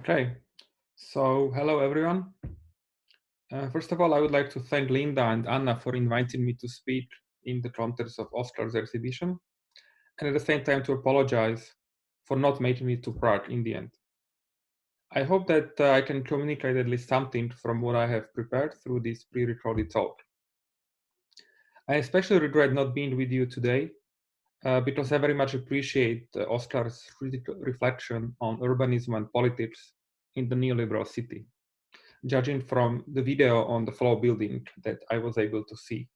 Okay, so hello everyone. First of all, I would like to thank Linda and Anna for inviting me to speak in the context of Oskar's exhibition, and at the same time to apologize for not making it to Prague in the end. I hope that I can communicate at least something from what I have prepared through this pre-recorded talk. I especially regret not being with you today because I very much appreciate Oskar's critical reflection on urbanism and politics in the neoliberal city, judging from the video on the floor building that I was able to see.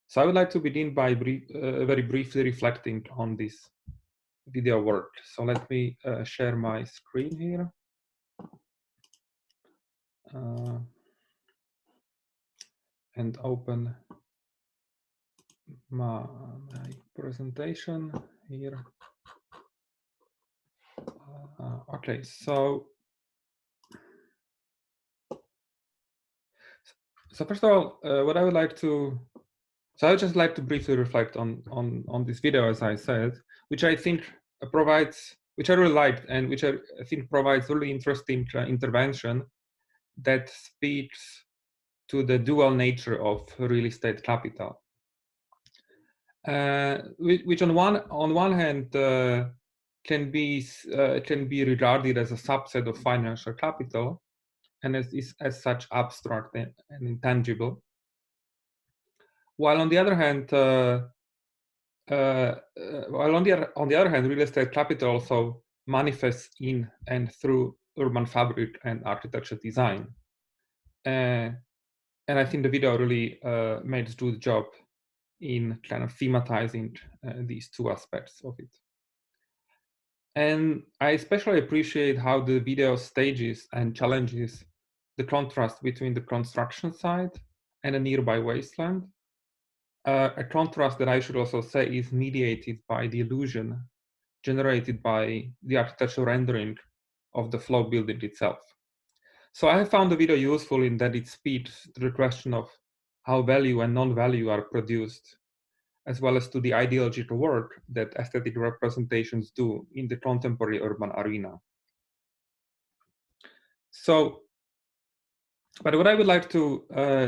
So I would like to begin by very briefly reflecting on this video work. So let me share my screen here. And open my presentation here. Okay, so first of all, what I would like to, so I would just like to briefly reflect on this video, as I said, which I think provides, which I really liked, and which I think provides really interesting intervention that speaks to the dual nature of real estate capital, which on one hand can be regarded as a subset of financial capital, and is as such abstract and intangible. While on the other hand, real estate capital also manifests in and through urban fabric and architecture design. And I think the video really made a good job in kind of thematizing these two aspects of it. And I especially appreciate how the video stages and challenges the contrast between the construction site and a nearby wasteland. A contrast that I should also say is mediated by the illusion generated by the architectural rendering of the flow building itself. So I have found the video useful in that it speaks to the question of how value and non-value are produced, as well as to the ideological work that aesthetic representations do in the contemporary urban arena. So, but what I would like to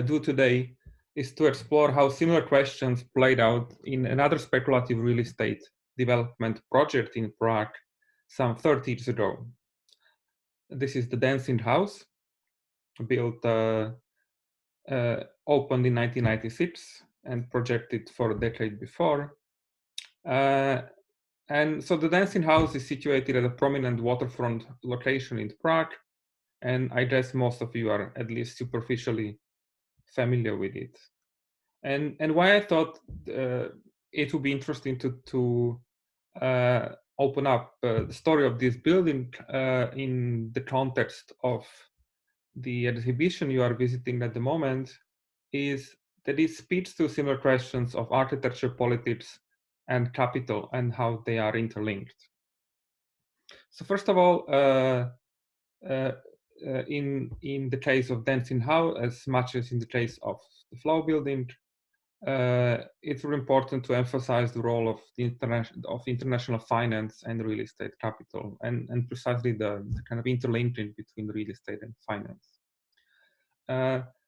do today is to explore how similar questions played out in another speculative real estate development project in Prague some 30 years ago. This is the Dancing House, built, opened in 1996 and projected for a decade before. And so the Dancing House is situated at a prominent waterfront location in Prague, and I guess most of you are at least superficially familiar with it. And why I thought it would be interesting to open up the story of this building in the context of the exhibition you are visiting at the moment is that it speaks to similar questions of architecture, politics, and capital, and how they are interlinked. So first of all, in the case of Dancing House, as much as in the case of the flow building, it's really important to emphasize the role of the international finance and real estate capital, and precisely the kind of interlinking between real estate and finance.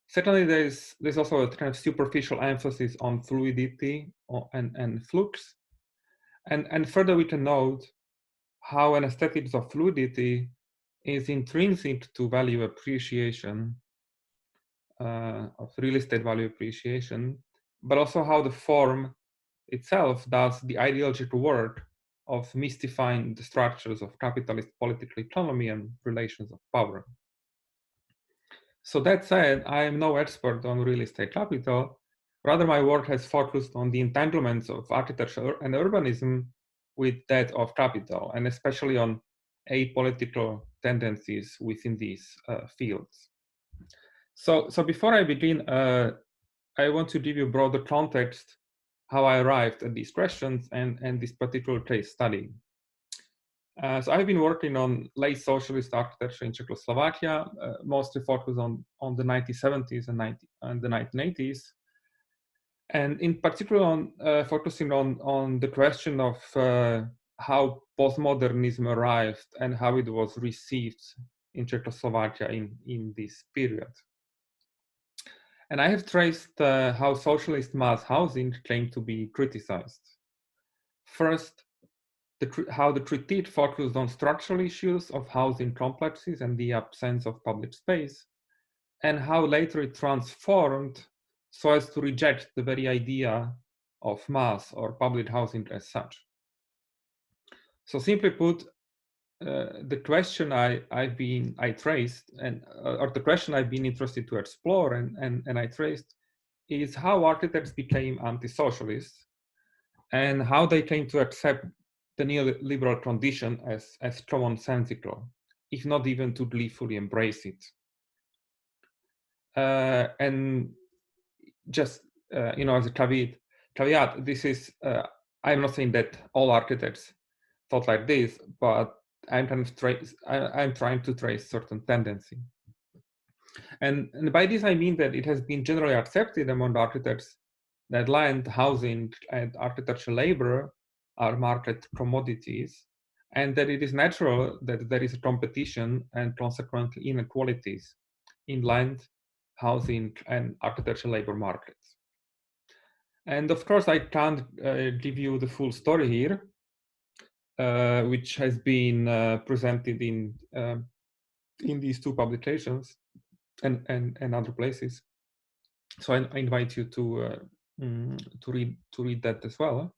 Secondly, there's also a kind of superficial emphasis on fluidity and flux, and further we can note how an aesthetic of fluidity is intrinsic to value appreciation, of real estate value appreciation, but also how the form itself does the ideological work of mystifying the structures of capitalist political economy and relations of power. So that said, I am no expert on real estate capital. Rather, my work has focused on the entanglements of architecture and urbanism with that of capital, and especially on apolitical tendencies within these fields. So before I begin, I want to give you a broader context how I arrived at these questions and this particular case study. So I've been working on late socialist architecture in Czechoslovakia, mostly focused on the 1970s and the 1980s, and in particular on focusing on the question of how postmodernism arrived and how it was received in Czechoslovakia in this period. And I have traced how socialist mass housing came to be criticized. First, how the treatise focused on structural issues of housing complexes and the absence of public space, and how later it transformed so as to reject the very idea of mass or public housing as such. So simply put, the question I traced, or the question I've been interested to explore and I traced, is how architects became anti-socialists and how they came to accept the neoliberal condition as commonsensical, if not even to gleefully embrace it. And just as a caveat, this is I'm not saying that all architects thought like this, but I'm trying to trace certain tendency. And by this I mean that it has been generally accepted among architects that land, housing, and architectural labor are market commodities, and that it is natural that there is a competition and consequently inequalities in land, housing, and architectural labor markets. And of course, I can't give you the full story here, which has been presented in these two publications and other places. So I invite you to read that as well.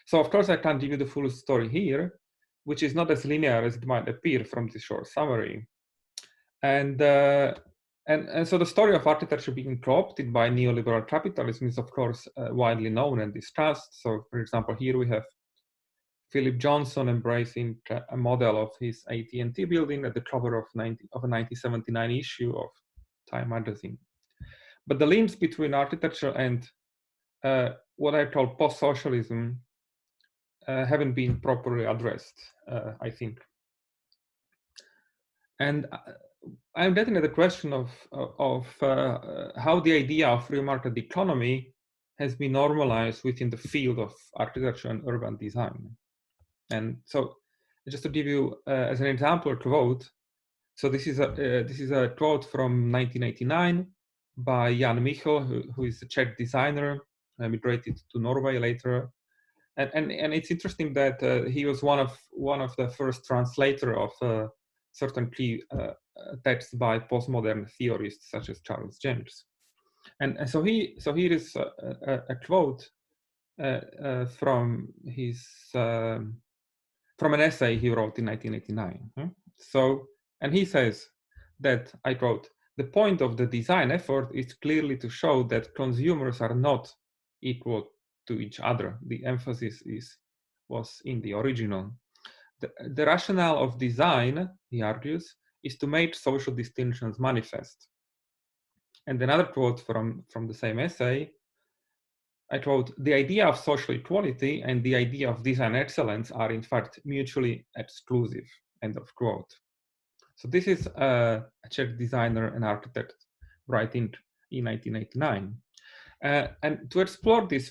So of course I can't give you the full story here, which is not as linear as it might appear from this short summary. And so the story of architecture being co-opted by neoliberal capitalism is of course widely known and discussed. So for example, here we have Philip Johnson embracing a model of his AT&T building at the cover of a 1979 issue of Time magazine. But the links between architecture and what I call post-socialism haven't been properly addressed, I think. And I'm getting at the question of how the idea of free market economy has been normalized within the field of architecture and urban design. And so, just to give you as an example a quote, so this is a quote from 1989 by Jan Michel, who is a Czech designer, migrated to Norway later, and it's interesting that he was one of the first translator of certain key texts by postmodern theorists such as Charles James, and so here is a quote from his from an essay he wrote in 1989. So, and he says that, I quote, "The point of the design effort is clearly to show that consumers are not equal to each other. The emphasis was in the original. The rationale of design," he argues, "is to make social distinctions manifest." And another quote from the same essay, I quote, "The idea of social equality and the idea of design excellence are in fact mutually exclusive," end of quote. So this is a Czech designer and architect writing in 1989. And to explore this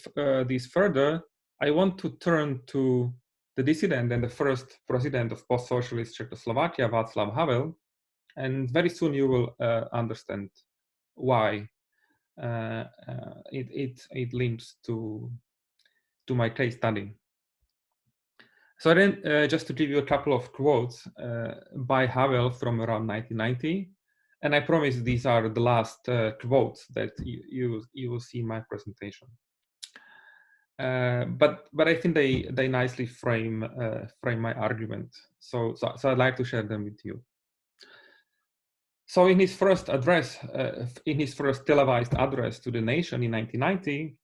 further, I want to turn to the dissident and the first president of post-socialist Czechoslovakia, Václav Havel, and very soon you will understand why it links to my case study. So then, just to give you a couple of quotes by Havel from around 1990, and I promise these are the last quotes that you will see in my presentation. But I think they nicely frame my argument. So I'd like to share them with you. So in his first address, in his first televised address to the nation in 1990,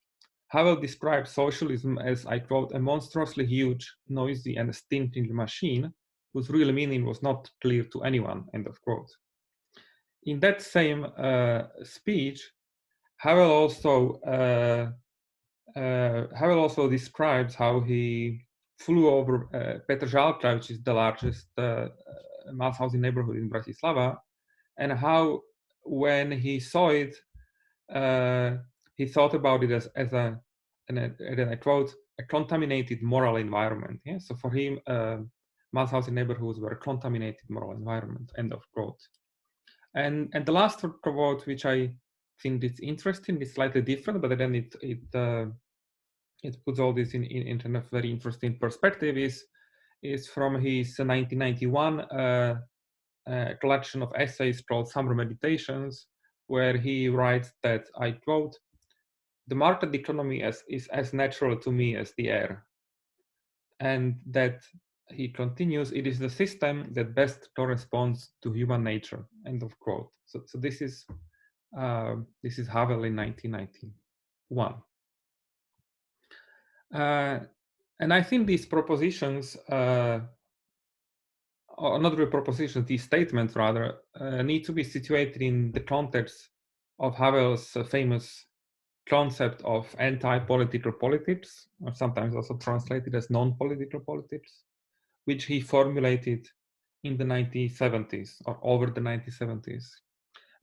Havel described socialism as, I quote, "a monstrously huge, noisy, and stinking machine whose real meaning was not clear to anyone," end of quote. In that same speech, Havel also describes how he flew over Petržalka, which is the largest mass housing neighborhood in Bratislava, and how when he saw it, he thought about it as and then I quote, "a contaminated moral environment." Yeah? So for him, mass housing neighborhoods were contaminated moral environment, end of quote. And the last quote, which I think is interesting, is slightly different, but then it puts all this in a very interesting perspective, is from his 1991 collection of essays called Summer Meditations, where he writes that, I quote, "The market economy is as natural to me as the air." And that, he continues, "It is the system that best corresponds to human nature," end of quote. So this is Havel in 1991. And I think these propositions, or not really propositions, these statements rather, need to be situated in the context of Havel's famous concept of anti-political politics, or sometimes also translated as non-political politics, which he formulated in the 1970s, or over the 1970s.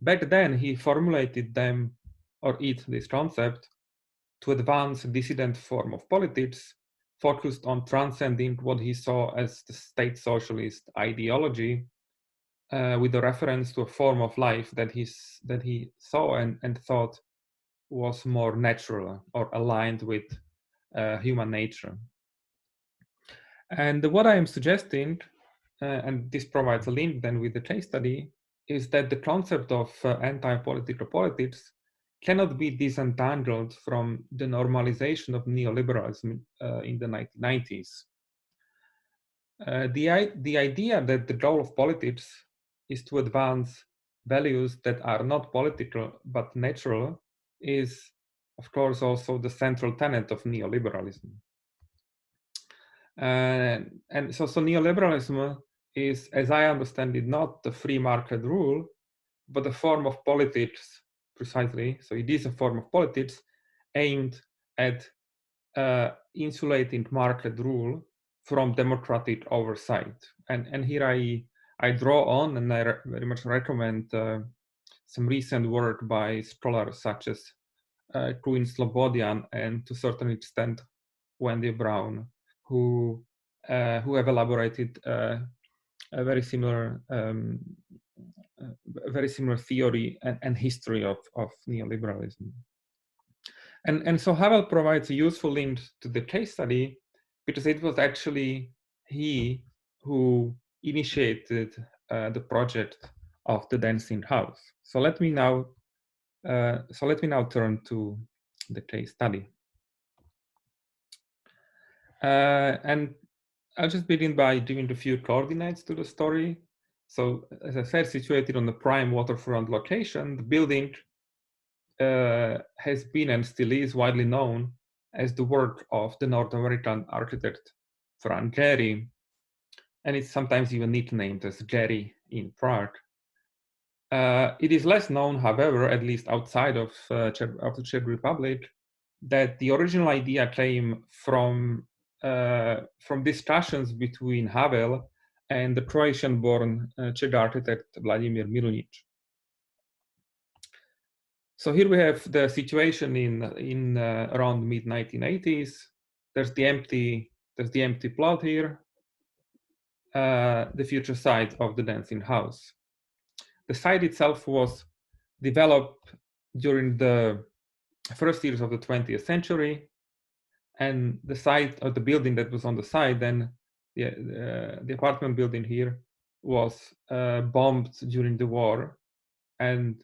Back then, he formulated them, or this concept, to advance a dissident form of politics focused on transcending what he saw as the state socialist ideology, with a reference to a form of life that he saw and thought was more natural or aligned with human nature. And what I am suggesting, and this provides a link then with the case study, is that the concept of anti-political politics cannot be disentangled from the normalization of neoliberalism in the 1990s. The idea that the goal of politics is to advance values that are not political but natural is, of course, also the central tenet of neoliberalism. And so neoliberalism is, as I understand it, not the free market rule, but a form of politics, precisely. So it is a form of politics aimed at insulating market rule from democratic oversight. And here I draw on, and I very much recommend some recent work by scholars such as Quinn Slobodian and, to a certain extent, Wendy Brown, who have elaborated a very similar theory and history of neoliberalism. And so Havel provides a useful link to the case study, because it was actually he who initiated the project of the dancing house. So let me now turn to the case study. And I'll just begin by giving a few coordinates to the story. So, as I said, situated on the prime waterfront location, the building has been and still is widely known as the work of the North American architect Frank Gehry, and it's sometimes even nicknamed as Gehry in Prague. It is less known, however, at least outside of the Czech Republic, that the original idea came from discussions between Havel and the Croatian-born Czech architect Vladimir Milunic. So here we have the situation in around mid-1980s. There's the empty plot here, the future site of the dancing house. The site itself was developed during the first years of the 20th century, and the site of the building that was on the site, then the apartment building here, was bombed during the war, and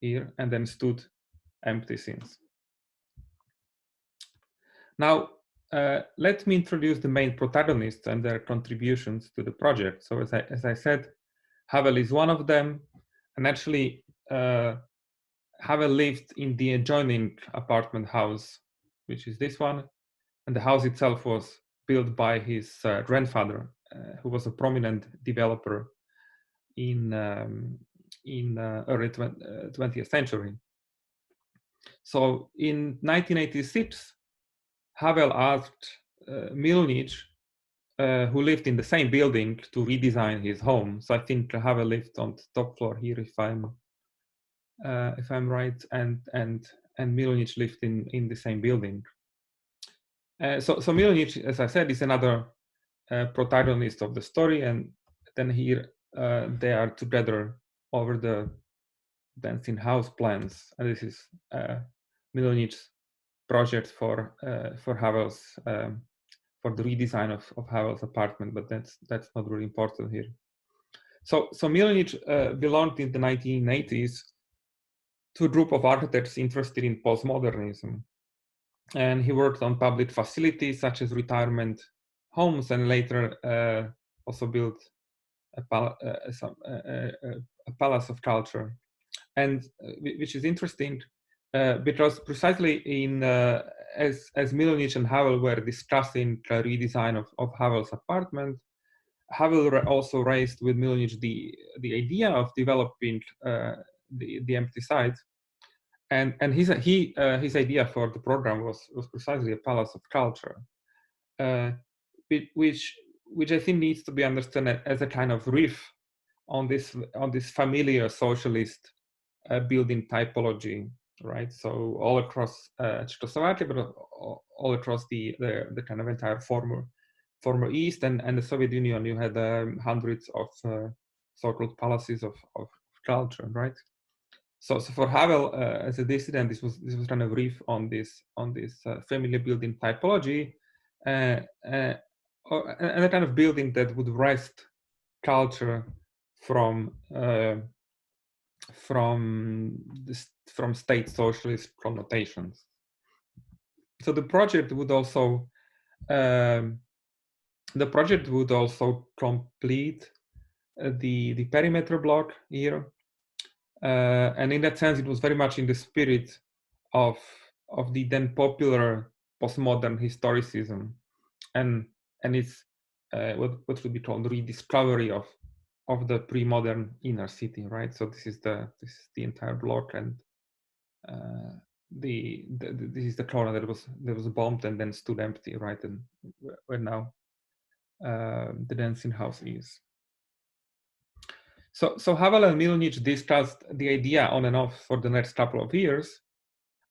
then stood empty since. Now, let me introduce the main protagonists and their contributions to the project. So as I said, Havel is one of them, and actually Havel lived in the adjoining apartment house, which is this one, and the house itself was built by his grandfather, who was a prominent developer in early 20th century. So in 1986, Havel asked Milunic, who lived in the same building, to redesign his home. So I think Havel lived on the top floor here, if I'm right, and Milunic lived in the same building. So Milunic, as I said, is another protagonist of the story, and then here they are together over the dancing house plans, and this is Milonich's project for Havel's for the redesign of Havel's apartment, but that's not really important here. So Milonich belonged in the 1980s to a group of architects interested in postmodernism, and he worked on public facilities such as retirement homes, and later also built a palace of culture, and which is interesting because precisely in as Milonich and Havel were discussing the redesign of Havel's apartment, Havel also raised with Milonich the idea of developing the empty site, and his idea for the program was precisely a palace of culture, which I think needs to be understood as a kind of riff on this familiar socialist building typology, right? So all across Czechoslovakia, but all across the kind of entire former East and the Soviet Union, you had hundreds of so-called palaces of culture, right? So for Havel as a dissident, this was kind of riff on this family building typology, and a kind of building that would wrest culture from state socialist connotations. So the project would also complete the perimeter block here, and in that sense, it was very much in the spirit of the then popular postmodern historicism, and it's what would be called rediscovery of the pre-modern inner city, right? So this is the entire block, and this is the corner that was bombed and then stood empty, right? And where now the dancing house is. So Havel and Milonich discussed the idea on and off for the next couple of years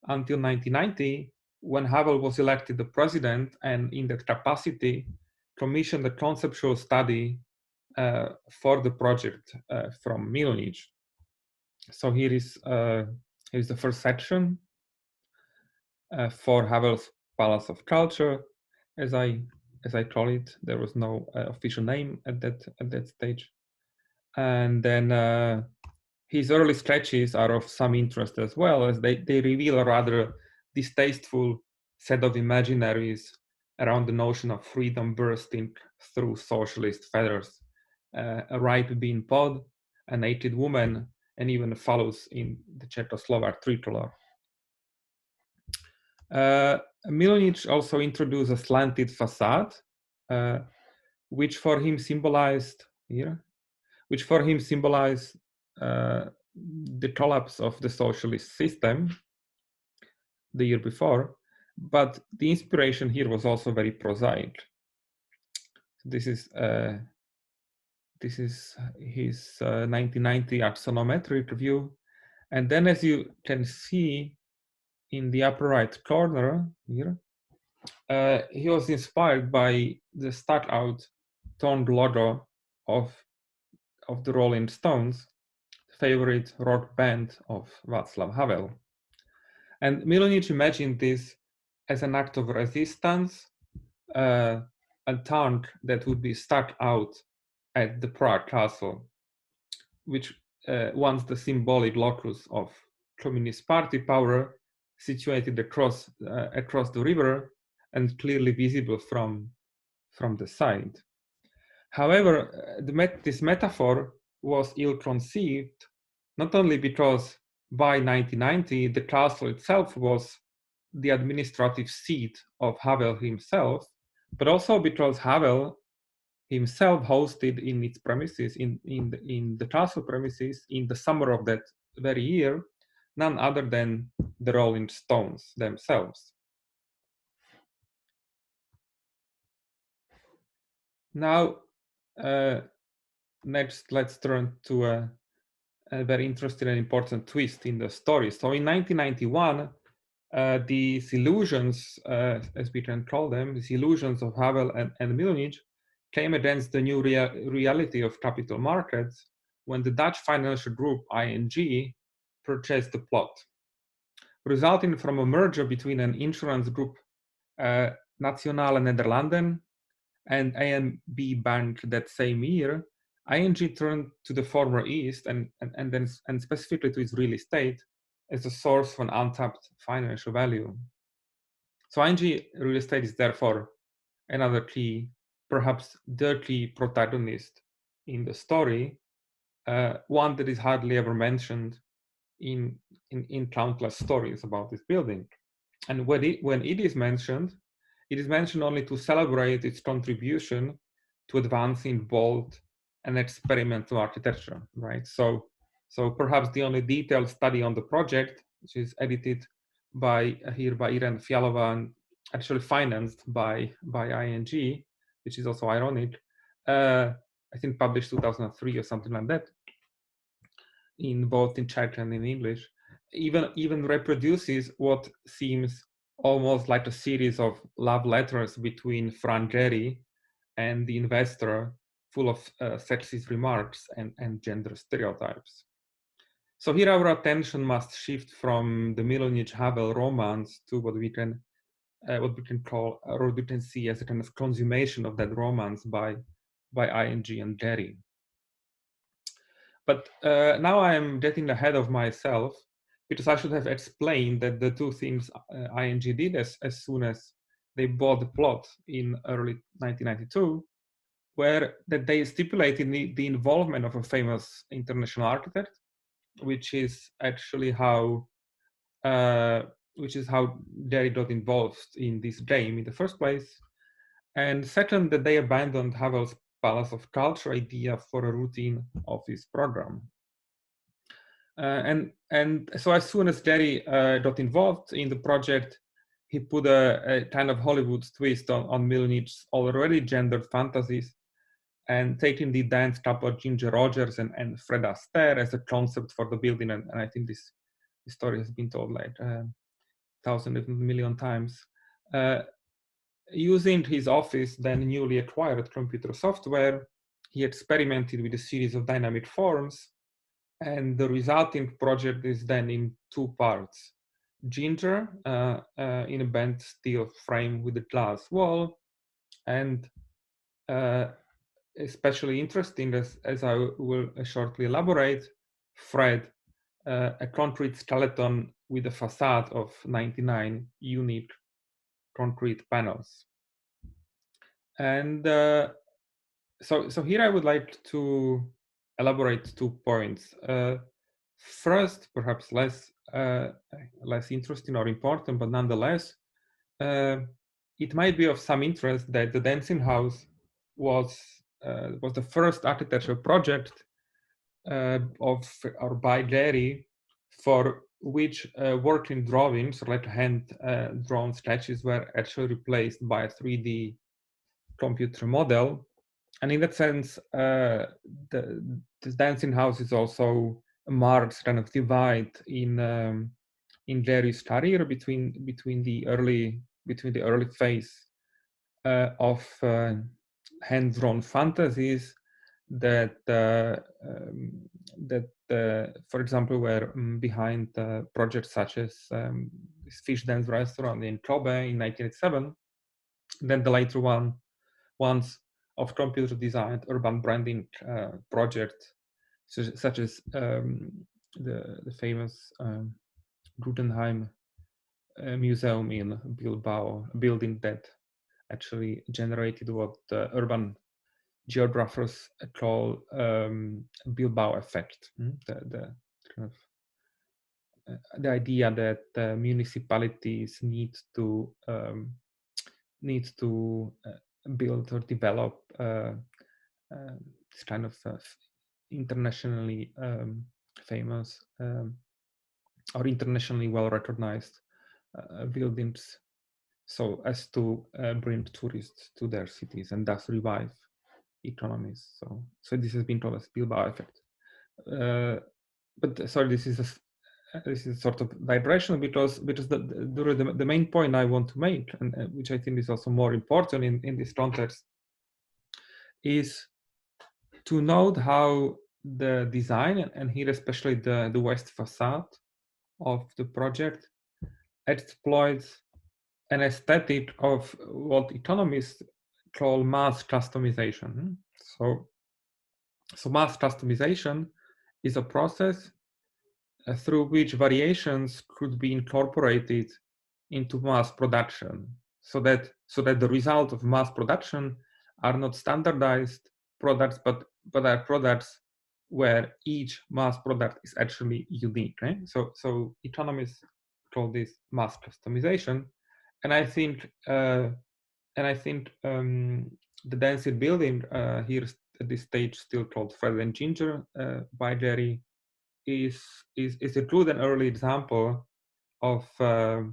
until 1990, when Havel was elected the president, and in that capacity commissioned a conceptual study for the project from Milonich. So here is the first section for Havel's Palace of Culture, as I call it. There was no official name at that stage, and then his early sketches are of some interest as well, as they reveal a rather distasteful set of imaginaries around the notion of freedom bursting through socialist feathers, a ripe bean pod, a naked woman, and even follows in the Czechoslovak tricolor. Milonich also introduced a slanted facade, which for him symbolized the collapse of the socialist system the year before, but the inspiration here was also very prosaic. This is his 1990 axonometric view, and then, as you can see in the upper right corner here, he was inspired by the stuck-out toned logo of the Rolling Stones, favorite rock band of Václav Havel. And Milonich imagined this as an act of resistance, a tongue that would be stuck out at the Prague castle, which once the symbolic locus of Communist Party power, situated across the river and clearly visible from the side. However, this metaphor was ill-conceived, not only because by 1990 the castle itself was the administrative seat of Havel himself, but also because Havel himself hosted in its premises, in the castle premises, in the summer of that very year, none other than the Rolling Stones themselves. Now, next, let's turn to a very interesting and important twist in the story. So in 1991, these illusions, as we can call them, these illusions of Havel and Milonich, came against the new reality of capital markets when the Dutch financial group ING purchased the plot, resulting from a merger between an insurance group, Nationale Nederlanden, and AMB Bank that same year. ING turned to the former East and specifically to its real estate as a source for an untapped financial value. So ING real estate is therefore another key, perhaps the key protagonist in the story, one that is hardly ever mentioned in countless stories about this building. And when it is mentioned only to celebrate its contribution to advancing bold and experimental architecture, right? So perhaps the only detailed study on the project, which is edited by Irene Fialova and actually financed by ING, which is also ironic, I think published 2003 or something like that, both in Czech and in English, even reproduces what seems almost like a series of love letters between Frank Gehry and the investor, full of sexist remarks and gender stereotypes. So here our attention must shift from the Milovic-Havel romance to what we can call, or what we can see as a kind of consummation of that romance by ING and Gehry. But now I am getting ahead of myself, because I should have explained that the two things ING did as soon as they bought the plot in early 1992 were that they stipulated the involvement of a famous international architect, which is actually how Gehry got involved in this game in the first place. And second, that they abandoned Havel's Palace of Culture idea for a routine office program. And so as soon as Gehry got involved in the project, he put a kind of Hollywood twist on Milonic's already gendered fantasies, and taking the dance couple Ginger Rogers and Fred Astaire as a concept for the building. And I think this story has been told like 1,000, if not a million times. Using his office, then newly acquired computer software, he experimented with a series of dynamic forms, and the resulting project is then in two parts. Ginger in a bent steel frame with a glass wall, and especially interesting, as I will shortly elaborate, Fred, a concrete skeleton with a facade of 99 unique concrete panels. And so here I would like to elaborate 2 points. First, perhaps less interesting or important, but nonetheless, it might be of some interest that the dancing house was the first architectural project by Gehry, for which working drawings, or like hand drawn sketches, were actually replaced by a 3D computer model. And in that sense, this dancing house is also a marked kind of divide in Gehry's career between the early phase of hand-drawn fantasies that for example, were behind projects such as this fish dance restaurant in Kobe in 1987, then the later ones of computer-designed urban branding project, such as the famous Guggenheim Museum in Bilbao, a building that actually generated what urban geographers call Bilbao effect. The kind of the idea that municipalities need to build or develop this kind of internationally famous or internationally well recognized buildings, so as to bring tourists to their cities and thus revive economies. So this has been called as Bilbao effect. But sorry, this is sort of digression, because the main point I want to make, and which I think is also more important in this context, is to note how the design, and here especially the west facade of the project, exploits an aesthetic of what economists call mass customization. So mass customization is a process through which variations could be incorporated into mass production, so that the result of mass production are not standardized products, but are products where each mass product is actually unique. Right? So economists call this mass customization, and I think the density building here at this stage, still called Fred and Ginger by Jerry, is a good and early example of a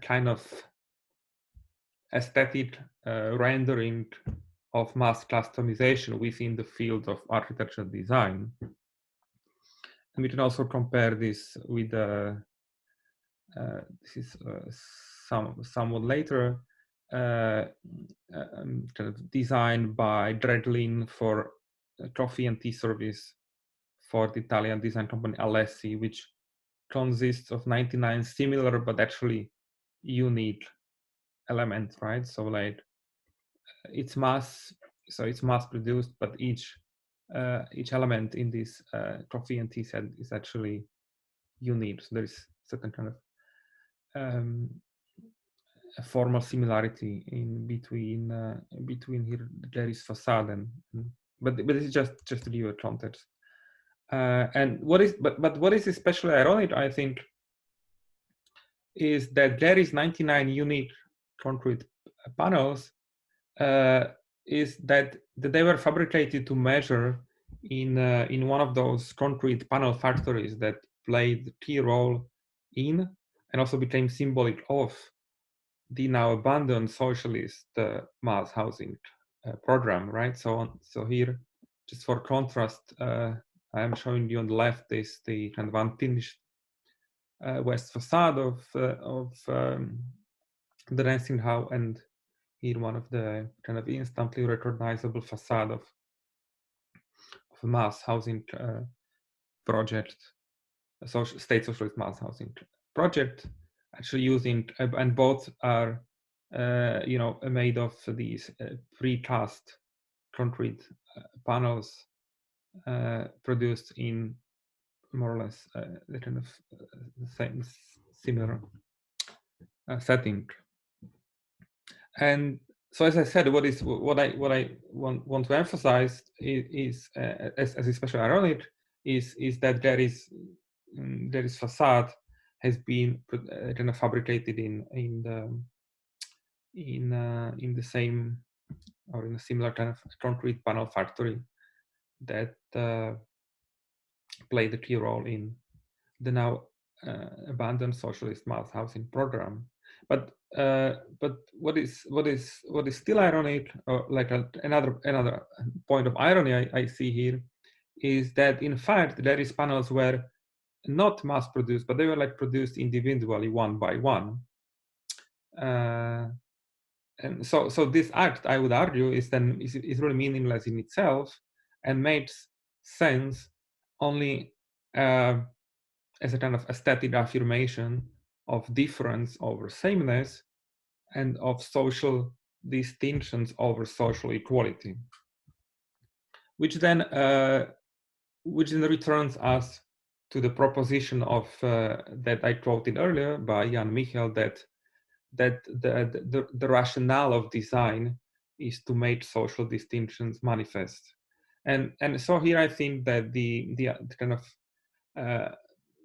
kind of aesthetic rendering of mass customization within the field of architectural design. And we can also compare this with this is somewhat later kind of design by Dredlin for coffee and tea service for the Italian design company Alessi, which consists of 99 similar but actually unique elements, right? So like it's mass produced, but each element in this coffee and tea set is actually unique. So there is certain kind of a formal similarity in between here Jerry's facade and but this is just to give you a context. And what is especially ironic, I think, is that Jerry's 99 unique concrete panels is that they were fabricated to measure in one of those concrete panel factories that played a key role in and also became symbolic of the now abandoned socialist mass housing program, right? So here, just for contrast, I am showing you on the left is the kind of unfinished west facade of the dancing house, and here one of the kind of instantly recognizable facade of a mass housing project, a state socialist mass housing project, actually using, and both are made of these precast concrete panels produced in more or less the kind of same similar setting. And so, as I said, what I want to emphasize is as especially ironic is that there is facade has been kind of fabricated in the same or in a similar kind of concrete panel factory that played a key role in the now abandoned socialist mass housing program. But what is still ironic, or like another point of irony I see here, is that in fact these panels were not mass produced, but they were like produced individually, one by one. And so this act, I would argue, is really meaningless in itself and makes sense only as a kind of aesthetic affirmation of difference over sameness and of social distinctions over social equality, which then returns us to the proposition of that I quoted earlier by Jan Michel, that the rationale of design is to make social distinctions manifest. And so here I think that the kind of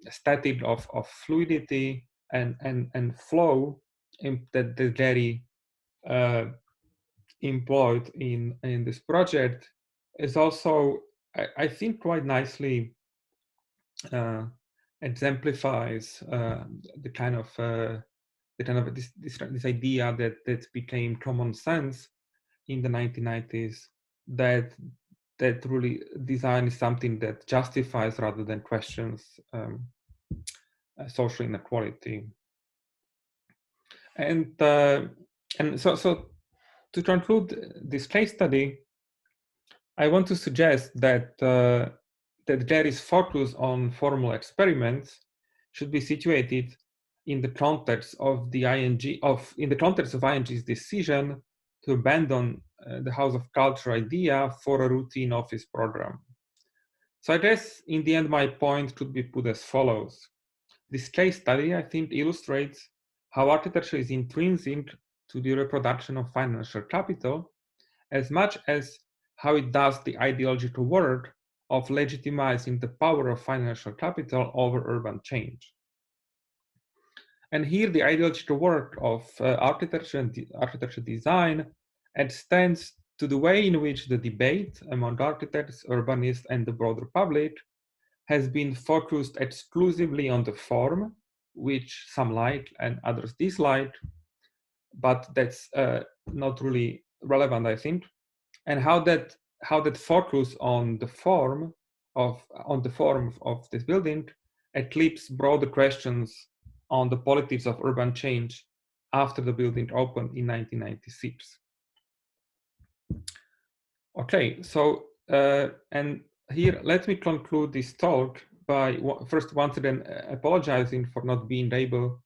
aesthetic of fluidity and flow that the Galerie employed in this project is also, I think, quite nicely exemplifies the kind of this idea that became common sense in the 1990s, that really design is something that justifies rather than questions social inequality. And so to conclude this case study, I want to suggest that that there is focus on formal experiments should be situated in the context of the ING's decision to abandon the House of Culture idea for a routine office program. So I guess in the end, my point could be put as follows. This case study, I think, illustrates how architecture is intrinsic to the reproduction of financial capital, as much as how it does the ideological work of legitimizing the power of financial capital over urban change. And here the ideological work of architecture and architecture design extends to the way in which the debate among architects, urbanists, and the broader public has been focused exclusively on the form, which some like and others dislike, but that's not really relevant, I think, and how that focus on the form of this building eclipses broader questions on the politics of urban change after the building opened in 1996. Okay, so and here let me conclude this talk by first once again apologizing for not being able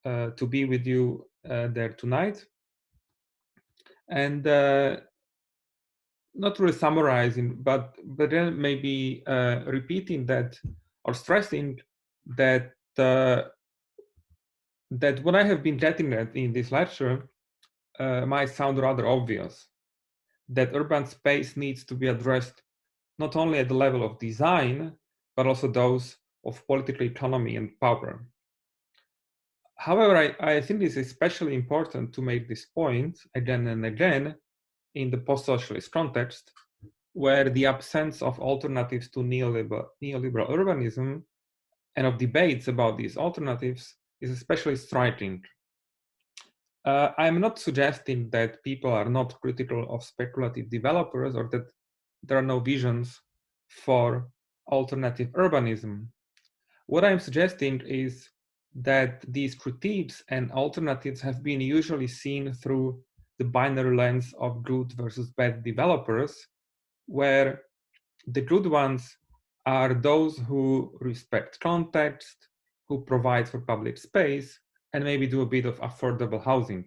to be with you there tonight, and not really summarizing, but then maybe repeating that or stressing that that what I have been getting at in this lecture might sound rather obvious, that urban space needs to be addressed not only at the level of design, but also those of political economy and power. However, I think it's especially important to make this point again and again in the post-socialist context, where the absence of alternatives to neoliberal urbanism and of debates about these alternatives is especially striking. I'm not suggesting that people are not critical of speculative developers or that there are no visions for alternative urbanism. What I'm suggesting is that these critiques and alternatives have been usually seen through the binary lens of good versus bad developers, where the good ones are those who respect context, who provide for public space, and maybe do a bit of affordable housing.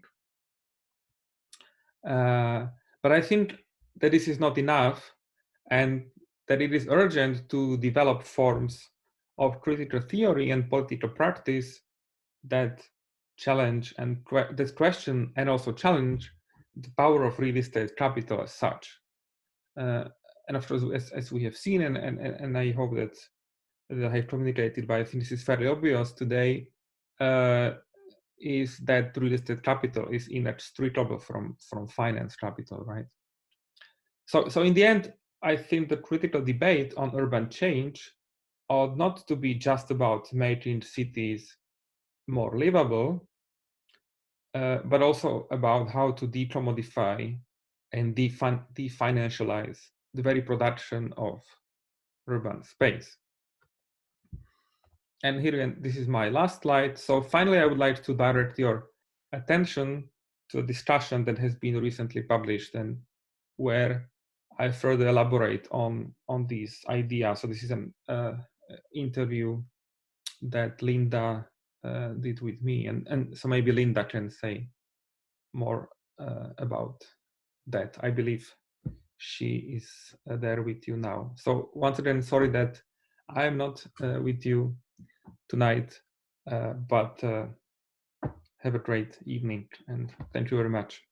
But I think that this is not enough, and that it is urgent to develop forms of critical theory and political practice that challenge and that question and also challenge the power of real estate capital as such. And of course, as we have seen, and I hope that I have communicated, but I think this is fairly obvious today, is that real estate capital is inextricable from finance capital, right? So in the end, I think the critical debate on urban change ought not to be just about making cities more livable, but also about how to decommodify and definancialize the very production of urban space. And here again, this is my last slide. So finally, I would like to direct your attention to a discussion that has been recently published and where I further elaborate on these ideas. So this is an interview that Linda did with me, and so maybe Linda can say more about that. I believe she is there with you now. So once again, sorry that I am not with you tonight, but have a great evening, and thank you very much.